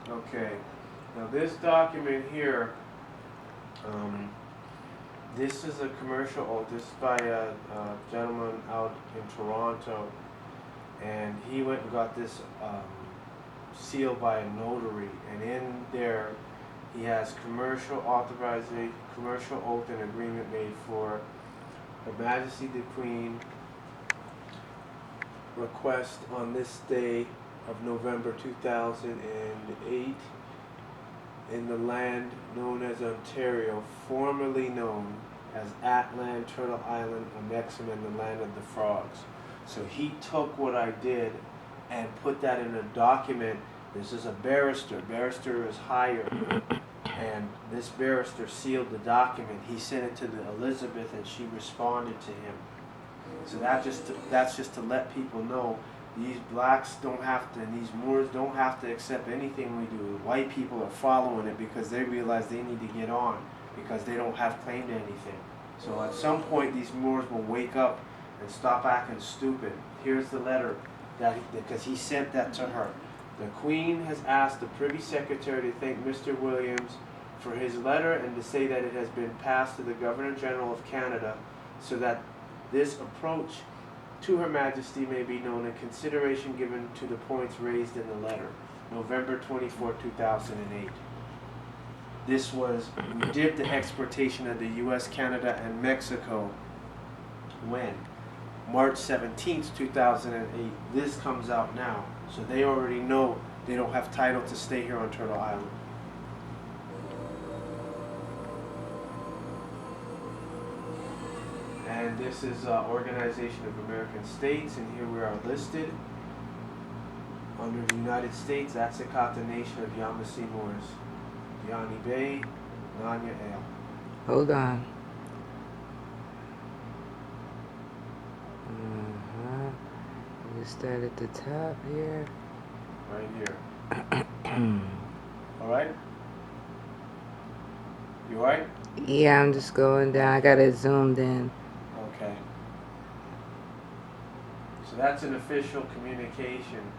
Okay. Now this document here, this is a commercial oath. This is by a gentleman out in Toronto, and he went and got this sealed by a notary, and in there he has commercial authorization, commercial oath and agreement made for Her Majesty the Queen, request on this day of November 2008 in the land known as Ontario, formerly known as Atland, Turtle Island, Amexem, and the land of the frogs. So he took what I did and put that in a document. This is a barrister. Barrister is hired, and this barrister sealed the document. He sent it to the Elizabeth, and she responded to him. So that's just to let people know these blacks don't have to, and these Moors don't have to accept anything we do. White people are following it because they realize they need to get on because they don't have claim to anything. So at some point these Moors will wake up and stop acting stupid. Here's the letter because he sent that to her. The Queen has asked the Privy Secretary to thank Mr. Williams for his letter and to say that it has been passed to the Governor General of Canada so that this approach to Her Majesty may be known and consideration given to the points raised in the letter. November 24, 2008. This was, we did the exportation of the U.S., Canada, and Mexico when? March 17th, 2008. This comes out now. So they already know they don't have title to stay here on Turtle Island. And this is Organization of American States, and here we are listed under the United States, at-sik-hata Nation of Yamasee Moors, Diani Bay, Nanya-Shaabu. Hold on. We start at the top here. Right here. All right? You all right? Yeah, I'm just going down. I got it zoomed in. Okay. So that's an official communication.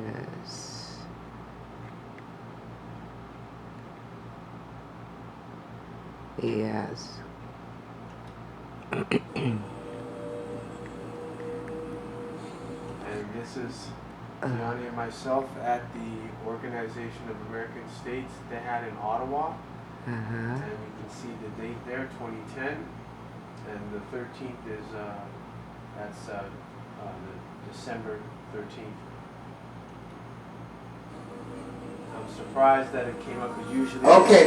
Yes. Yes. And this is Gianni and myself at the Organization of American States they had in Ottawa. And you can see the date there, 2010. And the 13th is, that's the December 13th. I'm surprised that it came up because usually... Okay,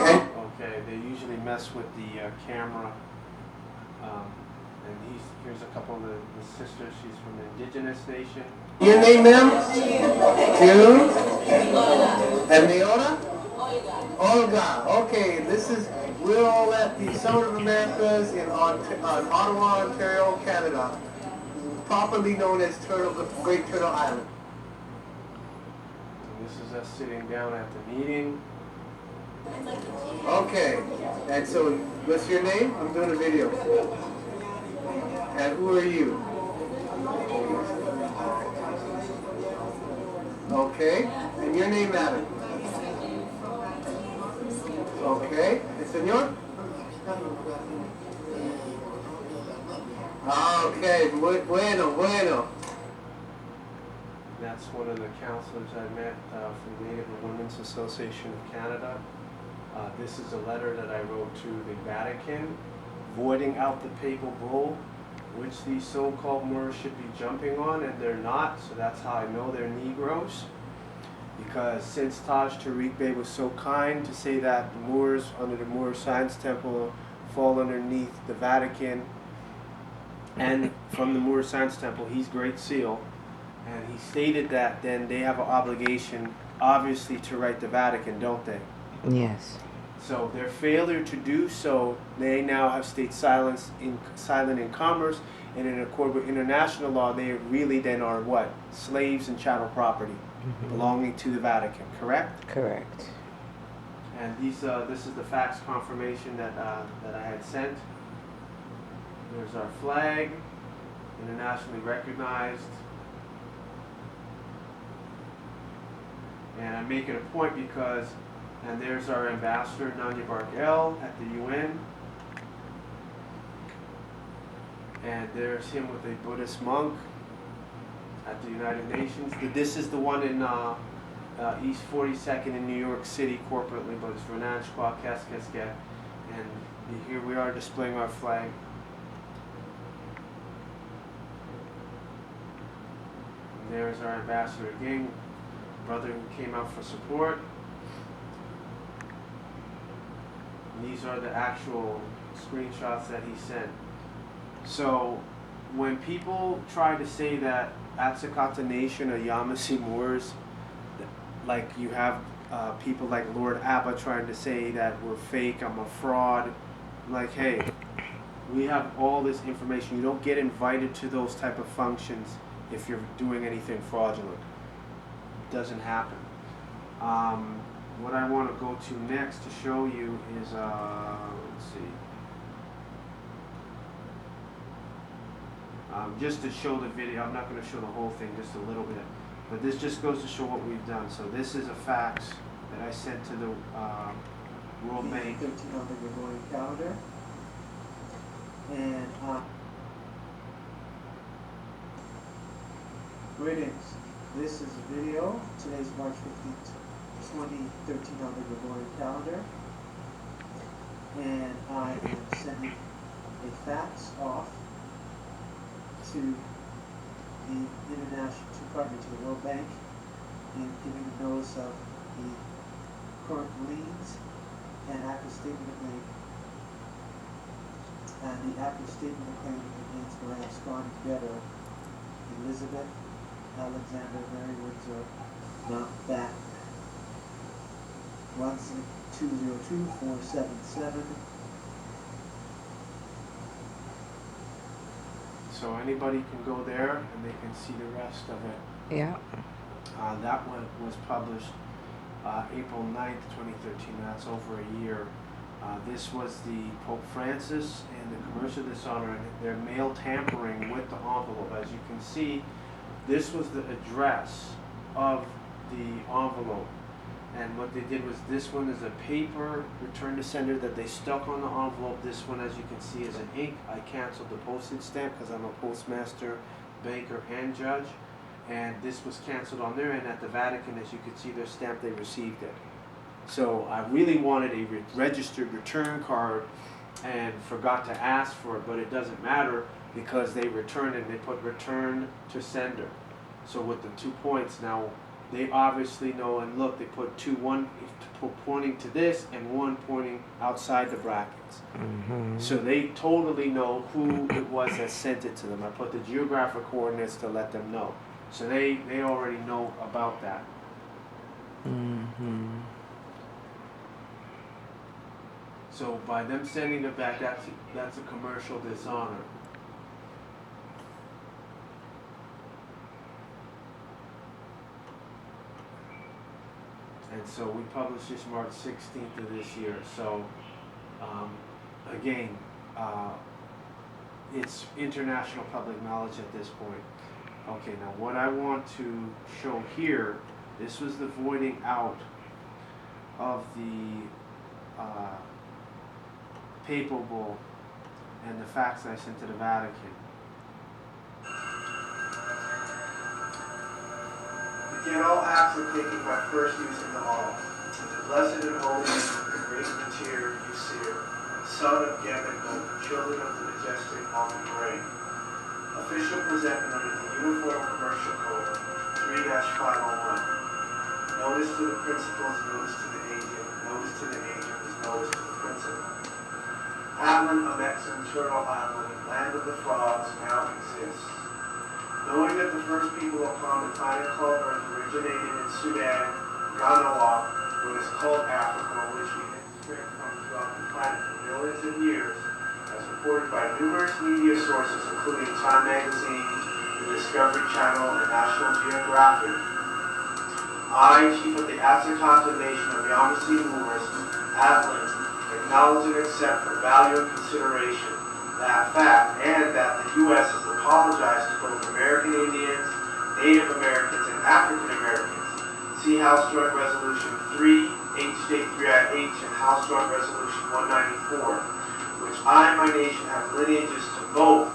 they usually mess with the camera. And here's a couple of the sisters. She's from the Indigenous Nation. Your name, ma'am? June? And Leona? Olga. Okay, we're all at the Summit of Americas in Ottawa, Ontario, Canada, properly known as Great Turtle Island. And this is us sitting down at the meeting. Okay, and so what's your name? I'm doing a video. And who are you? Okay, and your name, madam? Okay, and senor? Okay, bueno. That's one of the counselors I met from the Native Women's Association of Canada. This is a letter that I wrote to the Vatican, voiding out the papal bull, which these so-called Moors should be jumping on, and they're not, so that's how I know they're Negroes. Because since Taj Tariq Bey was so kind to say that the Moors under the Moor Science Temple fall underneath the Vatican, and from the Moor Science Temple, he's Great Seal, and he stated that then they have an obligation, obviously, to write the Vatican, don't they? Yes. So their failure to do so, they now have stayed silent in commerce, and in accord with international law, they really then are what? Slaves and chattel property belonging to the Vatican, correct? Correct. And this is the fax confirmation that I had sent. There's our flag, internationally recognized. And I make it a point because, and there's our ambassador, Nanya-Shaabu, at the UN. And there's him with a Buddhist monk at the United Nations. This is the one in East 42nd in New York City corporately, but it's for Nanya-Shaabu. And here we are displaying our flag. And there's our ambassador again, brother who came out for support. And these are the actual screenshots that he sent. So when people try to say that at-sik-hata Nation are Yamasee Moors, like you have people like Lord Abba trying to say that we're fake, I'm a fraud, like, hey, we have all this information. You don't get invited to those type of functions if you're doing anything fraudulent. It doesn't happen. What I want to go to next to show you is, let's see. Just to show the video, I'm not going to show the whole thing, just a little bit. But this just goes to show what we've done. So this is a fax that I sent to the World Bank. 13 on the Gregorian calendar. And greetings. This is a video. Today's March 15th, 2013 on the Gregorian calendar. And I am sending a fax off to the international, to the World Bank, and giving a notice of the current liens and active statement of claim, and the active statement of claim against my absconding debtor, Elizabeth Alexander Mary Windsor Mountbatten, 16202-477. So anybody can go there and they can see the rest of it. Yeah. That one was published April 9th, 2013. That's over a year. This was the Pope Francis and the commercial dishonor and their mail tampering with the envelope. As you can see, this was the address of the envelope. And what they did was, this one is a paper return to sender that they stuck on the envelope. This one, as you can see, is an ink. I canceled the postage stamp because I'm a postmaster, banker, and judge. And this was canceled on their end at the Vatican. As you can see, their stamp, they received it. So I really wanted a registered return card and forgot to ask for it, but it doesn't matter because they returned it and they put return to sender. So with the 2 points now, they obviously know, and look, they put one pointing to this and one pointing outside the brackets. Mm-hmm. So they totally know who it was that sent it to them. I put the geographic coordinates to let them know. So they already know about that. Mm-hmm. So by them sending it back, that's a commercial dishonor. And so we published this March 16th of this year. So again, it's international public knowledge at this point. Okay, now what I want to show here, this was the voiding out of the papal bull and the fax I sent to the Vatican. Begin all acts of thinking by first using the all. And the blessed and holy name of the great Matir Usir, son of Gemmical, children of the majestic almond grain. Official presentment under the Uniform Commercial Code 3-501. Notice to the principals, notice to the agent, notice to the agent is notice to the principal. Atlan, Amexan, Turtle Atlan, land of the frogs, now exists. Knowing that the first people upon the planet called Earth originated in Sudan, Ganawa, what is called Africa, which we can spread from throughout the planet for millions of years, as reported by numerous media sources, including Time Magazine, the Discovery Channel, and National Geographic. I, chief of the at-sik-hata Nation of Yamasee Moors, Atlan, acknowledge and accept for value and consideration that fact, and that the U.S. has apologized to both American Indians, Native Americans, and African Americans, See House Joint Resolution 3, H.3I.H, and House Joint Resolution 194, which I and my nation have lineages to both,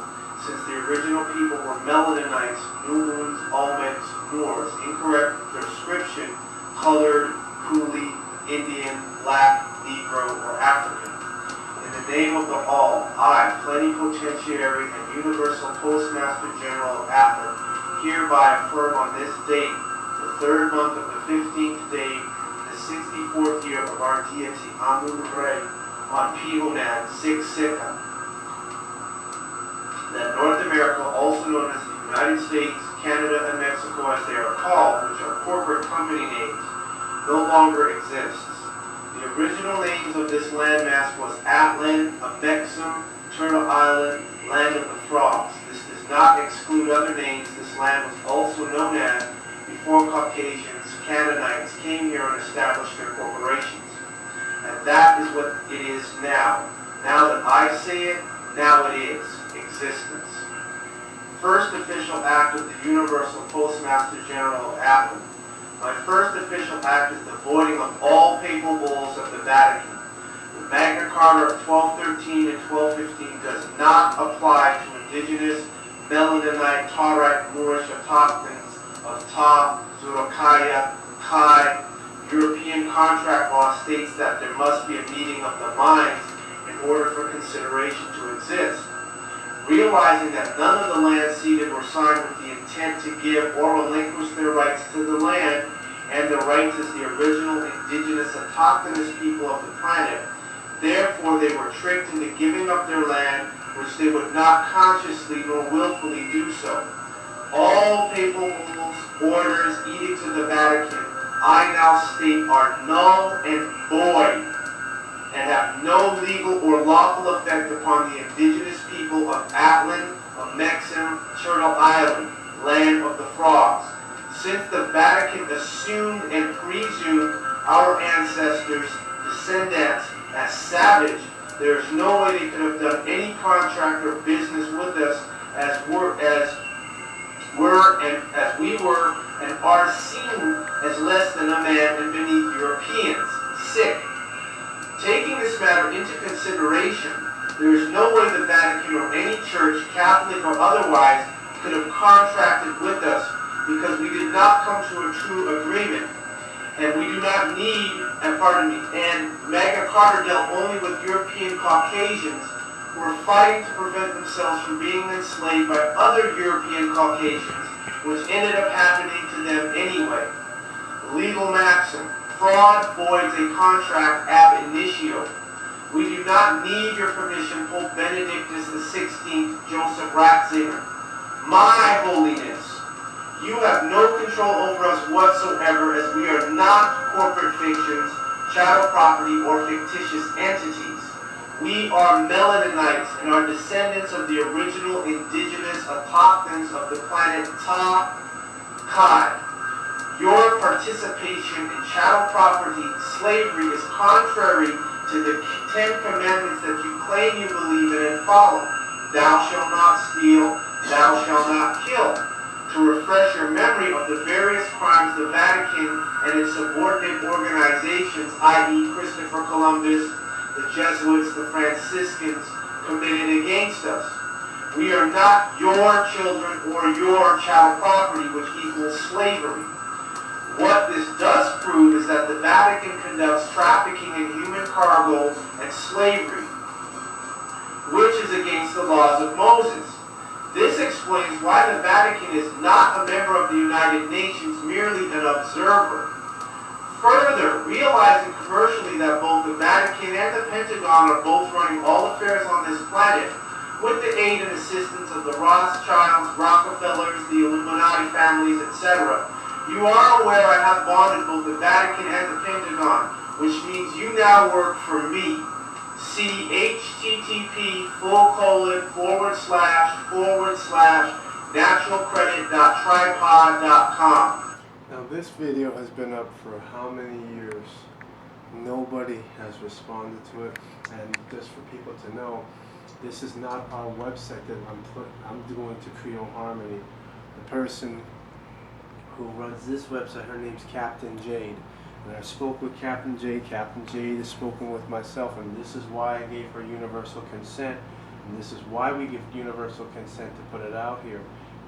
since the original people were Melaninites, Nubians, Olmecs, Moors. Incorrect description: colored, coolie, Indian, black, Negro, or African. In the name of the all, I, Plenipotentiary and Universal Postmaster General of Atlan, hereby affirm on this date, the third month of the 15th day, the 64th year of our deity Amun-Re, on Pihunan, at-sik-hata, that North America, also known as the United States, Canada, and Mexico as they are called, which are corporate company names, no longer exists. The original names of this landmass was Atlan, Amexem, Turtle Island, Land of the Frogs. This does not exclude other names. This land was also known as before Caucasians, Canaanites came here and established their corporations. And that is what it is now. Now that I say it, now it is existence. First official act of the Universal Postmaster General of Atlan. My first official act is the voiding of all papal bulls of the Vatican. The Magna Carta of 1213 and 1215 does not apply to indigenous Melanonite, Taurite, Moorish autochthons of Ta, Zurukaya, Kai. European contract law states that there must be a meeting of the minds in order for consideration to exist. Realizing that none of the lands ceded were signed with the intent to give or relinquish their rights to the land and their rights as the original indigenous autochthonous people of the planet, therefore they were tricked into giving up their land, which they would not consciously nor willfully do so. All papal bulls, orders, edicts of the Vatican, I now state, are null and void, and have no legal or lawful effect upon the indigenous people of Atlan, of Amexem, Turtle Island, Land of the Frogs. Since the Vatican assumed and presumed our ancestors, descendants, as savage, there is no way they could have done any contract or business with us as we were and are seen as less than a man and beneath Europeans. Sick. Taking this matter into consideration, there is no way the Vatican or any church, Catholic or otherwise, could have contracted with us because we did not come to a true agreement. And we do not need, and Magna Carta dealt only with European Caucasians who were fighting to prevent themselves from being enslaved by other European Caucasians, which ended up happening to them anyway. Legal maxim: fraud voids a contract ab initio. We do not need your permission, Pope Benedictus XVI, Joseph Ratzinger. My holiness, you have no control over us whatsoever, as we are not corporate fictions, chattel property, or fictitious entities. We are Melaninites and are descendants of the original indigenous autochthons of the planet Ta, Kai. Your participation in chattel property slavery is contrary to the 10 commandments that you claim you believe in and follow. Thou shalt not steal, thou shalt not kill. To refresh your memory of the various crimes the Vatican and its subordinate organizations, i.e. Christopher Columbus, the Jesuits, the Franciscans, committed against us. We are not your children or your chattel property, which equals slavery. What this does prove is that the Vatican conducts trafficking in human cargo and slavery, which is against the laws of Moses. This explains why the Vatican is not a member of the United Nations, merely an observer. Further, realizing commercially that both the Vatican and the Pentagon are both running all affairs on this planet, with the aid and assistance of the Rothschilds, Rockefellers, the Illuminati families, etc., you are aware I have bonded both the Vatican and the Pentagon, which means you now work for me. See http://naturalcredit.tripod.com. Now this video has been up for how many years? Nobody has responded to it, and just for people to know, this is not our website that I'm doing to Creole Harmony. The person who runs this website. Her name's Captain Jade. And I spoke with Captain Jade. Captain Jade has spoken with myself, and this is why I gave her universal consent. And this is why we give universal consent to put it out here.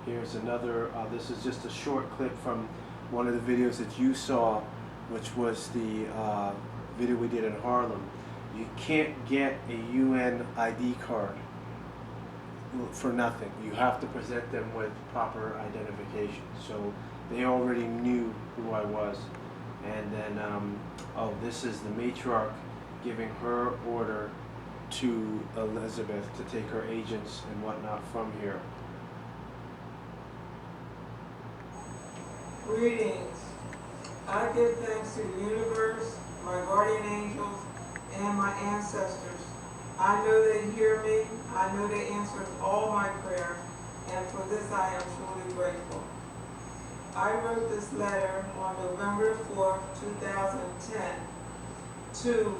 Here's another, this is just a short clip from one of the videos that you saw, which was the video we did in Harlem. You can't get a UN ID card for nothing. You have to present them with proper identification. So they already knew who I was. And then, oh, this is the matriarch giving her order to Elizabeth to take her agents and whatnot from here. Greetings. I give thanks to the universe, my guardian angels, and my ancestors. I know they hear me. I know they answer all my prayers, and for this I am truly grateful. I wrote this letter on November 4th, 2010 to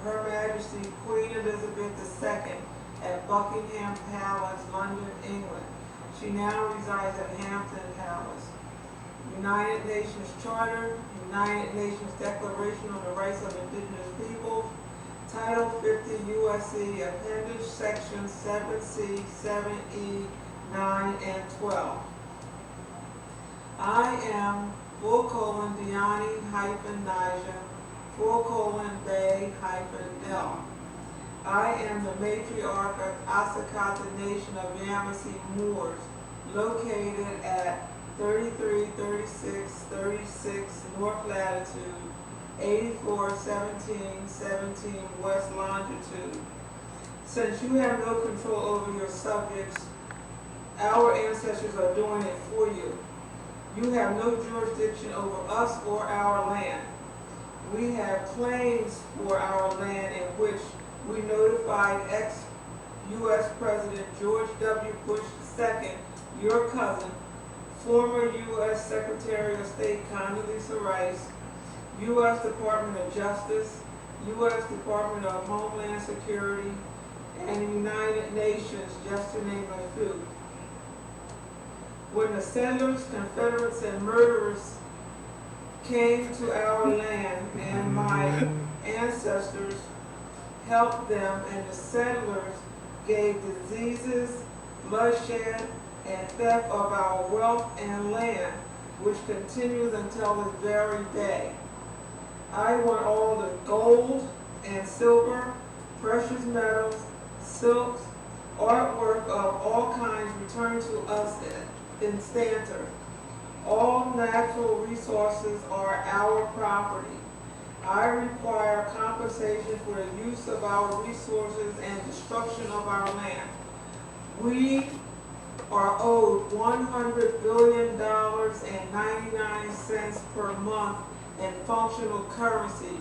Her Majesty Queen Elizabeth II at Buckingham Palace, London, England. She now resides at Hampton Palace. United Nations Charter, United Nations Declaration on the Rights of Indigenous Peoples, Title 50 U.S.C. Appendage Sections 7C, 7E, 9, and 12. I am Diani-Naja, Bay-L. I am the matriarch of at-sik-hata Nation of Yamasee Moors, located at 333636 North Latitude, 841717 West Longitude. Since you have no control over your subjects, our ancestors are doing it for you. You have no jurisdiction over us or our land. We have claims for our land in which we notified ex-U.S. President George W. Bush II, your cousin, former U.S. Secretary of State Condoleezza Rice, U.S. Department of Justice, U.S. Department of Homeland Security, and the United Nations, just to name a few. When the settlers, Confederates, and murderers came to our land, and my ancestors helped them, and the settlers gave diseases, bloodshed, and theft of our wealth and land, which continues until this very day. I want all the gold and silver, precious metals, silks, artwork of all kinds returned to us in Stanton. All natural resources are our property. I require compensation for the use of our resources and destruction of our land. We are owed $100 billion and 99 cents per month in functional currency: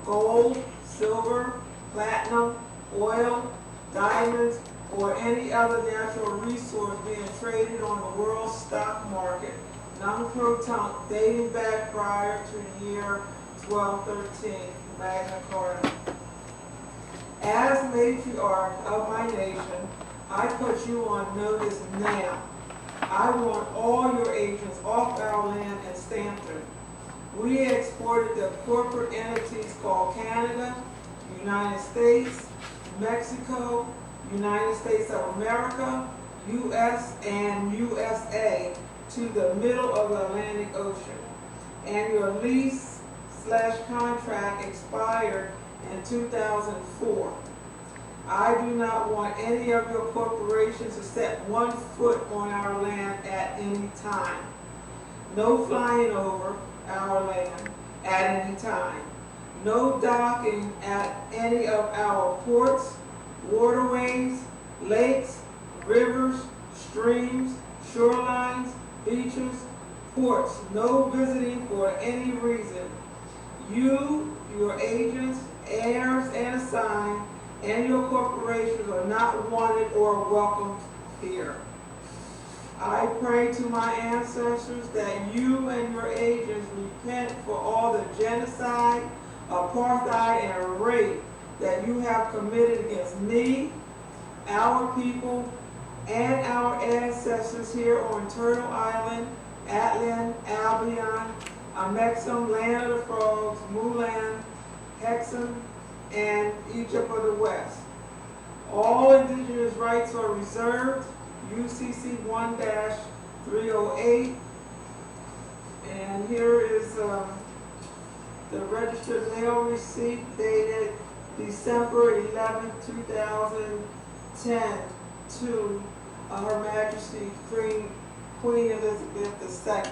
gold, silver, platinum, oil, diamonds, or any other natural resource being traded on the world stock market, non-pro-tunc, dating back prior to the year 1213, Magna Carta. As matriarch of my nation, I put you on notice now. I want all your agents off our land in Stanton. We exported to corporate entities called Canada, United States, Mexico, United States of America, U.S., and USA to the middle of the Atlantic Ocean. And your lease/contract expired in 2004. I do not want any of your corporations to set one foot on our land at any time. No flying over our land at any time. No docking at any of our ports, waterways, lakes, rivers, streams, shorelines, beaches, ports. No visiting for any reason. You, your agents, heirs, and assigned, and your corporations are not wanted or welcomed here. I pray to my ancestors that you and your agents repent for all the genocide, apartheid, and rape that you have committed against me, our people, and our ancestors here on Turtle Island, Atlan, Alyan, Amexem, Land of the Frogs, Mulan, Hexam, and Egypt of the West. All indigenous rights are reserved, UCC 1-308. And here is the registered mail receipt dated December 11, 2010 to Her Majesty Queen Elizabeth II.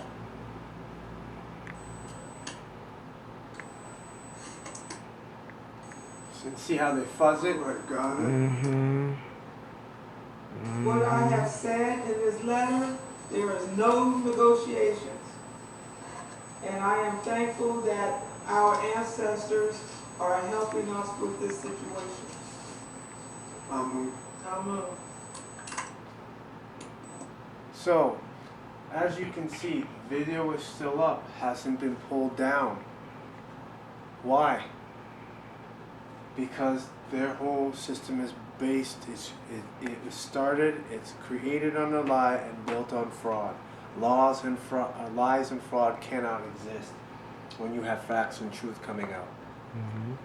And see how they fuzz it? Mm-hmm. What I have said in this letter, there is no negotiations. And I am thankful that our ancestors are helping us with this situation. Amen. So, as you can see, video is still up, hasn't been pulled down. Why? Because their whole system is based, it started, it's created on a lie and built on fraud. Lies and fraud cannot exist when you have facts and truth coming out. Mm-hmm.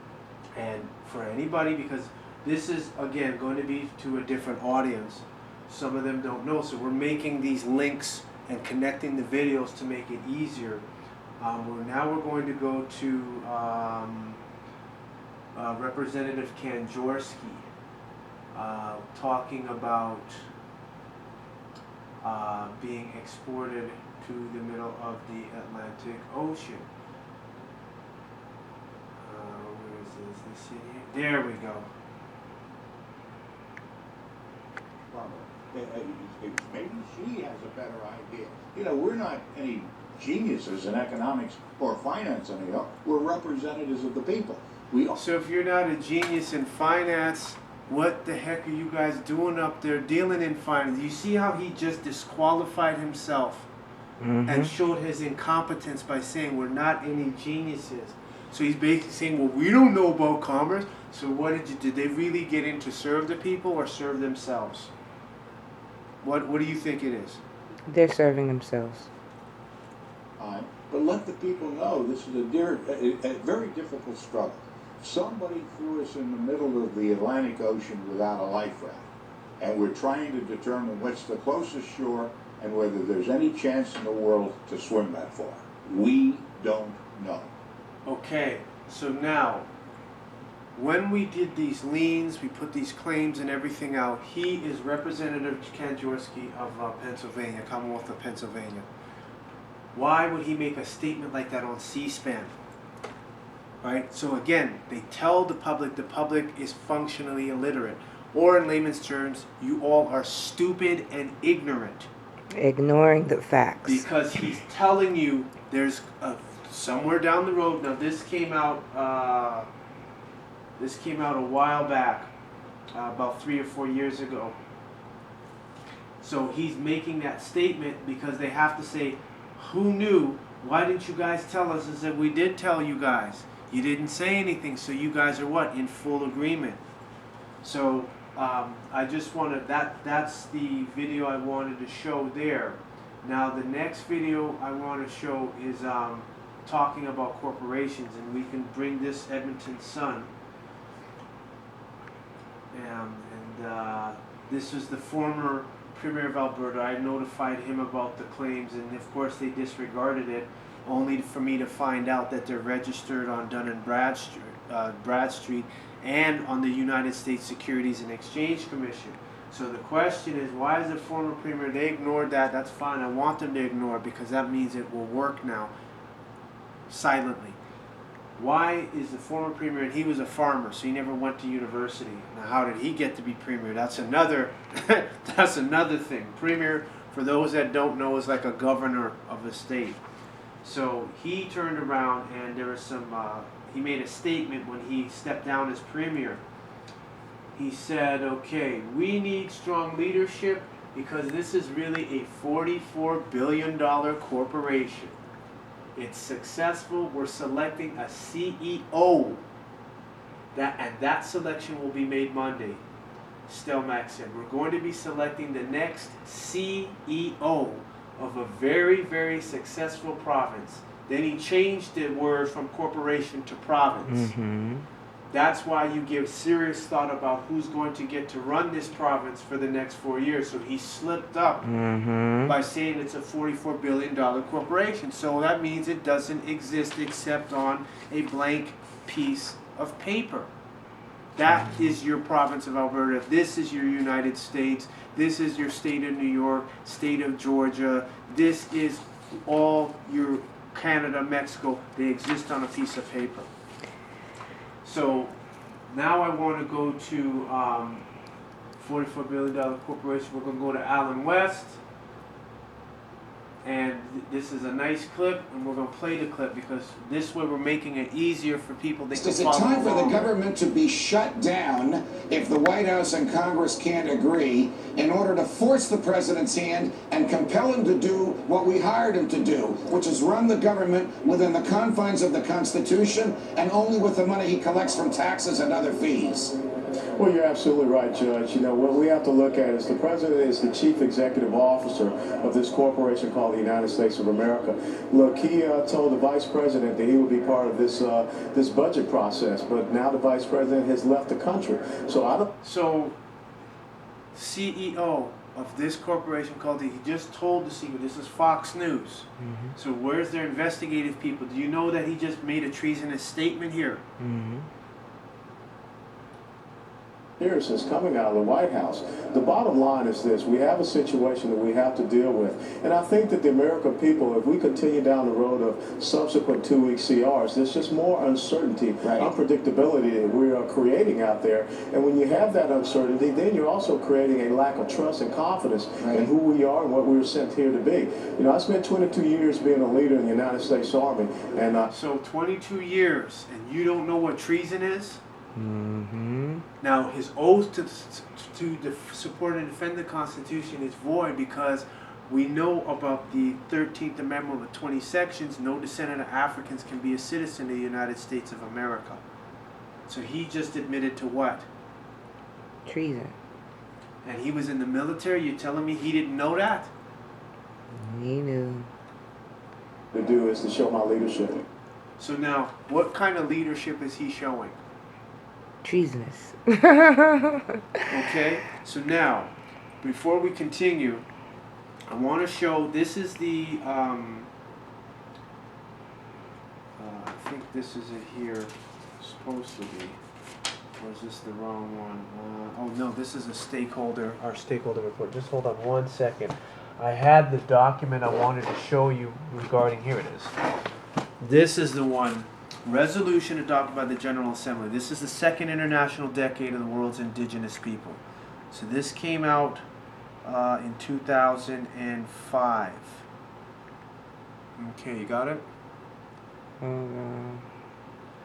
And for anybody, because this is, again, going to be to a different audience, some of them don't know, so we're making these links and connecting the videos to make it easier. Now we're going to go to Representative Kanjorski talking about being exported to the middle of the Atlantic Ocean. Where is this in here? There we go. Maybe she has a better idea. You know, we're not any geniuses in economics or finance anymore. We're representatives of the people. So if you're not a genius in finance, what the heck are you guys doing up there dealing in finance? You see how he just disqualified himself and showed his incompetence by saying we're not any geniuses. So he's basically saying, well, we don't know about commerce. So what did they really get in to serve the people or serve themselves? What do you think it is? They're serving themselves. But let the people know this is a very difficult struggle. Somebody threw us in the middle of the Atlantic Ocean without a life raft, and we're trying to determine what's the closest shore and whether there's any chance in the world to swim that far. We don't know. Okay, so now, when we did these liens, we put these claims and everything out, he is Representative Kanjorski of Pennsylvania, Commonwealth of Pennsylvania. Why would he make a statement like that on C-SPAN? Right? So again, they tell the public is functionally illiterate. Or in layman's terms, you all are stupid and ignorant. Ignoring the facts. Because he's telling you there's somewhere down the road. Now this came out a while back, about 3 or 4 years ago. So he's making that statement because they have to say, who knew? Why didn't you guys tell us? I said, we did tell you guys. You didn't say anything, so you guys are what? In full agreement. So I just wanted, that's the video I wanted to show there. Now the next video I want to show is talking about corporations, and we can bring this Edmonton Sun. This was the former Premier of Alberta. I notified him about the claims, and of course they disregarded it, only for me to find out that they're registered on Dun & Bradstreet and on the United States Securities and Exchange Commission. So the question is, why is the former Premier, they ignored that, that's fine, I want them to ignore it because that means it will work now, silently. Why is the former Premier, and he was a farmer, so he never went to university. Now how did he get to be Premier? That's another, that's another thing. Premier, for those that don't know, is like a governor of a state. So he turned around and there was some, he made a statement when he stepped down as Premier. He said, okay, we need strong leadership because this is really a $44 billion corporation. It's successful. We're selecting a CEO. That selection will be made Monday. Stelmack said, we're going to be selecting the next CEO of a very, very successful province. Then he changed the word from corporation to province. Mm-hmm. That's why you give serious thought about who's going to get to run this province for the next 4 years. So he slipped up by saying it's a $44 billion corporation. So that means it doesn't exist except on a blank piece of paper. That is your province of Alberta. This is your United States. This is your state of New York, state of Georgia. This is all your Canada, Mexico. They exist on a piece of paper. So now I want to go to $44 billion corporation. We're going to go to Allen West. And this is a nice clip, and we're going to play the clip because this way we're making it easier for people. They can Is it follow time for the along. government to be shut down if the White House and Congress can't agree in order to force the president's hand and compel him to do what we hired him to do, which is run the government within the confines of the Constitution and only with the money he collects from taxes and other fees? Well, you're absolutely right, Judge. You know, what we have to look at is the president is the chief executive officer of this corporation called the United States of America. Look, he told the vice president that he would be part of this this budget process, but now the vice president has left the country. So I don't. So, CEO of this corporation called he just told the CEO, this is Fox News. So where's their investigative people? Do you know that he just made a treasonous statement here? Years is coming out of the White House. The bottom line is this: we have a situation that we have to deal with, and I think that the American people, if we continue down the road of subsequent 2-week CRs, there's just more uncertainty, unpredictability that we are creating out there. And when you have that uncertainty, then you're also creating a lack of trust and confidence in who we are and what we were sent here to be. You know, I spent 22 years being a leader in the United States Army, and so 22 years, and you don't know what treason is? Now, his oath to support and defend the Constitution is void because we know about the 13th Amendment with 20 sections. No descendant of Africans can be a citizen of the United States of America. So he just admitted to what? Treason. And he was in the military? You're telling me he didn't know that? He knew. to do is to show my leadership. So now, what kind of leadership is he showing? Treasonous. Okay, so now, before we continue, I want to show, this is the, I think this is it here, supposed to be, or is this the wrong one? Oh no, this is a stakeholder, our stakeholder report. Just hold on 1 second. I had the document I wanted to show you regarding, here it is. This is the one. Resolution adopted by the General Assembly. This is the second international decade of the world's indigenous people. So this came out in 2005. Okay, you got it?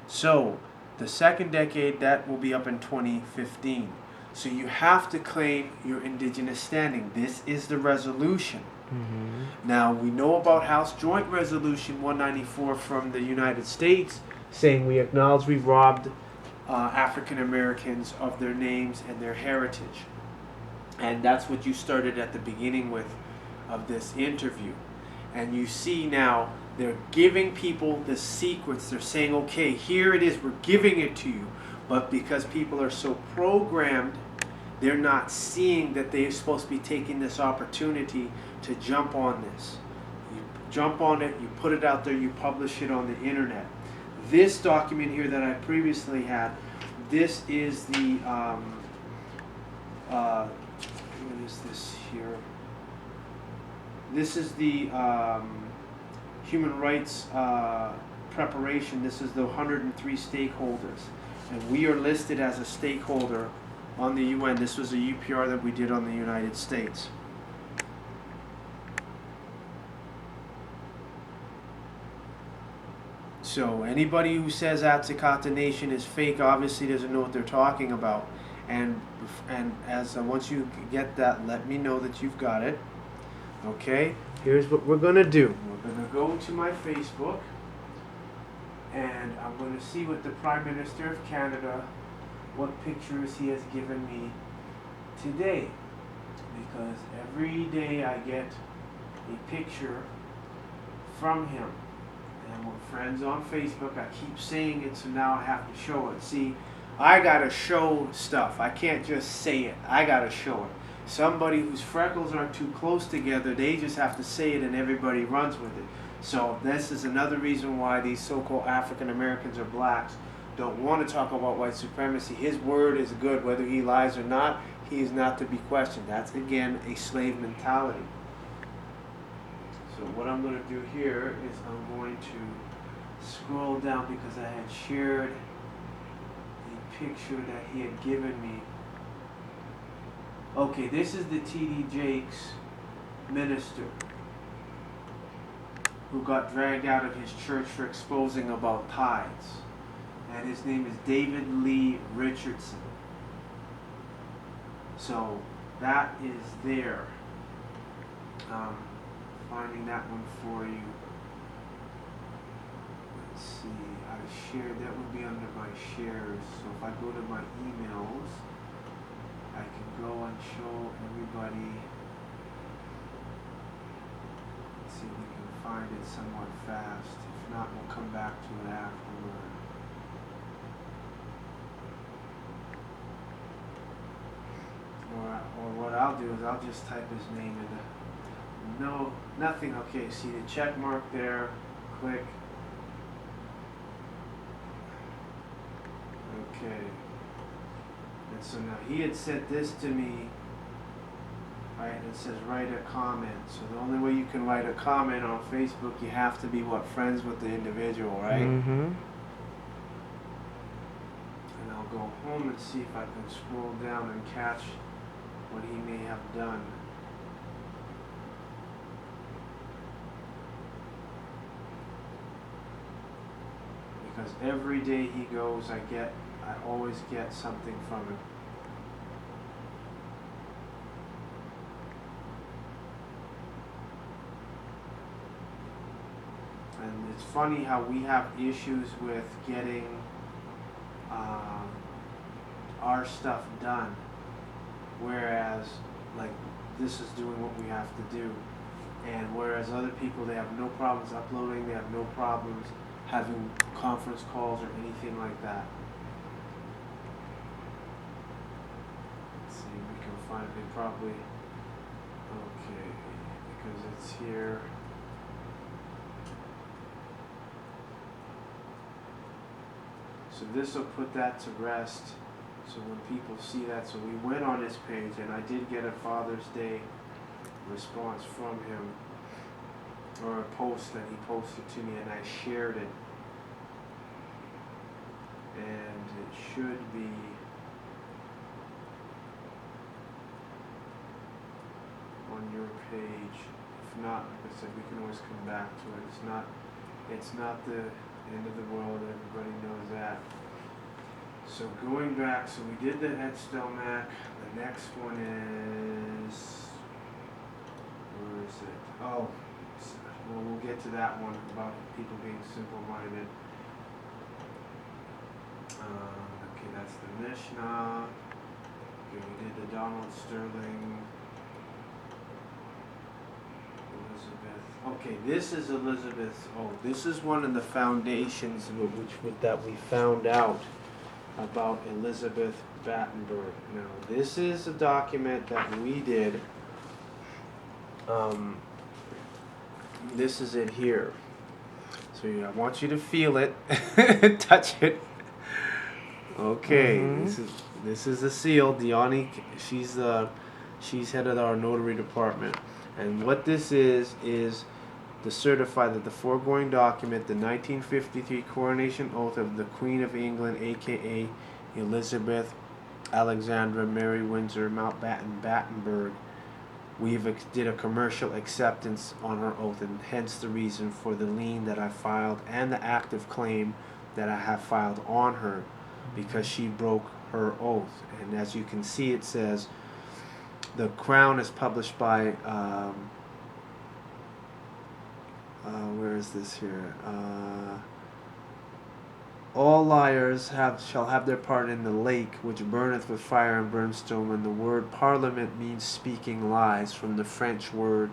So the second decade, that will be up in 2015. So you have to claim your indigenous standing. This is the resolution. Now, we know about House Joint Resolution 194 from the United States, saying we acknowledge we robbed African Americans of their names and their heritage. And that's what you started at the beginning with of this interview. And you see now, they're giving people the secrets. They're saying, okay, here it is, we're giving it to you. But because people are so programmed, they're not seeing that they're supposed to be taking this opportunity to jump on this. You jump on it, you put it out there, you publish it on the internet. This document here that I previously had, this is the, what is this here? This is the human rights preparation. This is the 103 stakeholders. And we are listed as a stakeholder on the UN. This was a UPR that we did on the United States. So anybody who says at-sik-hata Nation is fake obviously doesn't know what they're talking about. And as once you get that, let me know that you've got it. Okay, here's what we're going to do. We're going to go to my Facebook, and I'm going to see what the Prime Minister of Canada, what pictures he has given me today. Because every day I get a picture from him. And we're friends on Facebook. I keep saying it, so now I have to show it. See, I gotta show stuff. I can't just say it. I gotta show it. Somebody whose freckles are too close together, they just have to say it and everybody runs with it. So this is another reason why these so-called African Americans or blacks don't want to talk about white supremacy. His word is good, whether he lies or not. He is not to be questioned. That's, again, a slave mentality. So what I'm going to do here is I'm going to scroll down because I had shared a picture that he had given me. Okay, this is the T.D. Jakes minister who got dragged out of his church for exposing about tithes. And his name is David Lee Richardson. So that is there. Finding that one for you. Let's see, I shared, that would be under my shares. So if I go to my emails, I can go and show everybody. Let's see if we can find it somewhat fast. If not, we'll come back to it afterward. Or what I'll do is I'll just type his name in the nothing. Okay, see the check mark there, click. Okay. And so now he had sent this to me, right? It says write a comment. So the only way you can write a comment on Facebook, you have to be friends with the individual, right? Mm-hmm. And I'll go home and see if I can scroll down and catch what he may have done. Because every day he goes, I always get something from him. And it's funny how we have issues with getting our stuff done, whereas like this is doing what we have to do, and whereas other people, they have no problems uploading, they have no problems having conference calls or anything like that. Let's see if we can find it probably. Okay, because it's here. So this will put that to rest. So when people see that, so we went on this page, and I did get a Father's Day response from him, or a post that he posted to me, and I shared it. And it should be on your page. If not, like I said, we can always come back to it. It's not the end of the world, everybody knows that. So going back, so we did the Headstomac. The next one is, where is it? Oh, well, we'll get to that one about people being simple-minded. Okay, that's the Mishnah. Okay, we did the Donald Sterling. Elizabeth. Okay, this is Elizabeth. Oh, this is one of the foundations that we found out about Elizabeth Battenberg. Now, this is a document that we did. This is it here. So I want you to feel it, touch it. Okay, this is a seal. Diani, she's head of our notary department, and what this is to certify that the foregoing document, the 1953 coronation oath of the Queen of England, aka Elizabeth Alexandra Mary Windsor Mountbatten Battenberg, we did a commercial acceptance on her oath, and hence the reason for the lien that I filed and the active claim that I have filed on her, because she broke her oath. And as you can see, it says the Crown is published by where is this here? All liars shall have their part in the lake which burneth with fire and brimstone. And the word parliament means speaking lies, from the French word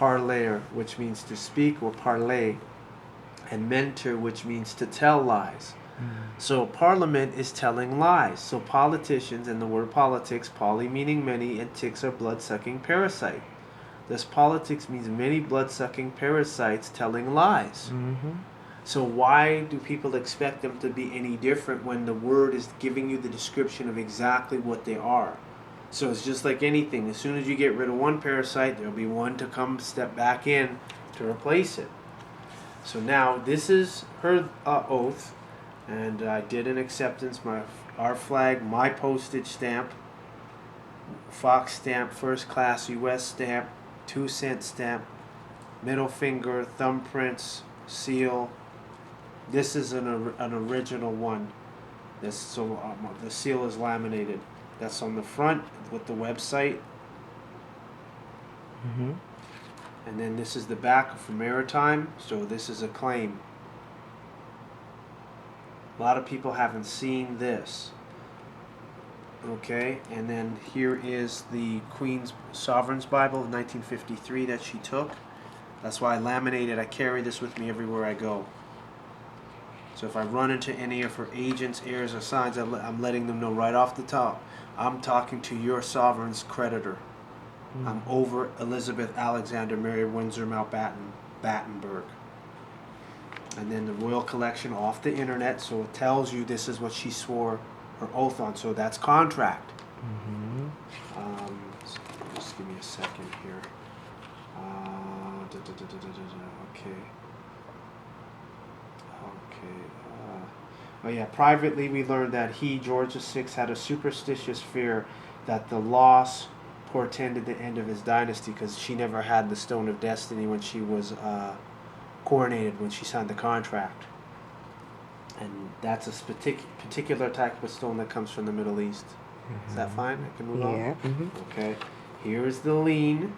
parler, which means to speak or parler, and mentir, which means to tell lies. So parliament is telling lies. So politicians, and the word politics, poly meaning many, and ticks are blood-sucking parasite. Thus politics means many blood-sucking parasites telling lies. So why do people expect them to be any different when the word is giving you the description of exactly what they are? So it's just like anything. As soon as you get rid of one parasite, there'll be one to come step back in to replace it. So now this is her oath, and I did an acceptance. Our flag, my postage stamp, Fox stamp, first class U.S. stamp, 2-cent stamp, middle finger, thumbprints, seal. This is an original one. The seal is laminated. That's on the front with the website. And then this is the back for maritime. So this is a claim. A lot of people haven't seen this. Okay, and then here is the Queen's Sovereign's Bible of 1953 that she took. That's why I laminated. I carry this with me everywhere I go. So if I run into any of her agents, heirs, or signs, I'm letting them know right off the top. I'm talking to your sovereign's creditor. I'm over Elizabeth Alexander Mary Windsor Mountbatten Battenberg. And then the Royal Collection off the internet, so it tells you this is what she swore her oath on. So that's contract. So just give me a second here. Okay. Oh yeah, privately we learned that he, George VI, had a superstitious fear that the loss portended the end of his dynasty, because she never had the Stone of Destiny when she was coronated, when she signed the contract. And that's a particular type of stone that comes from the Middle East. Is that fine? I can move on? Yeah. Okay. Here's the lien.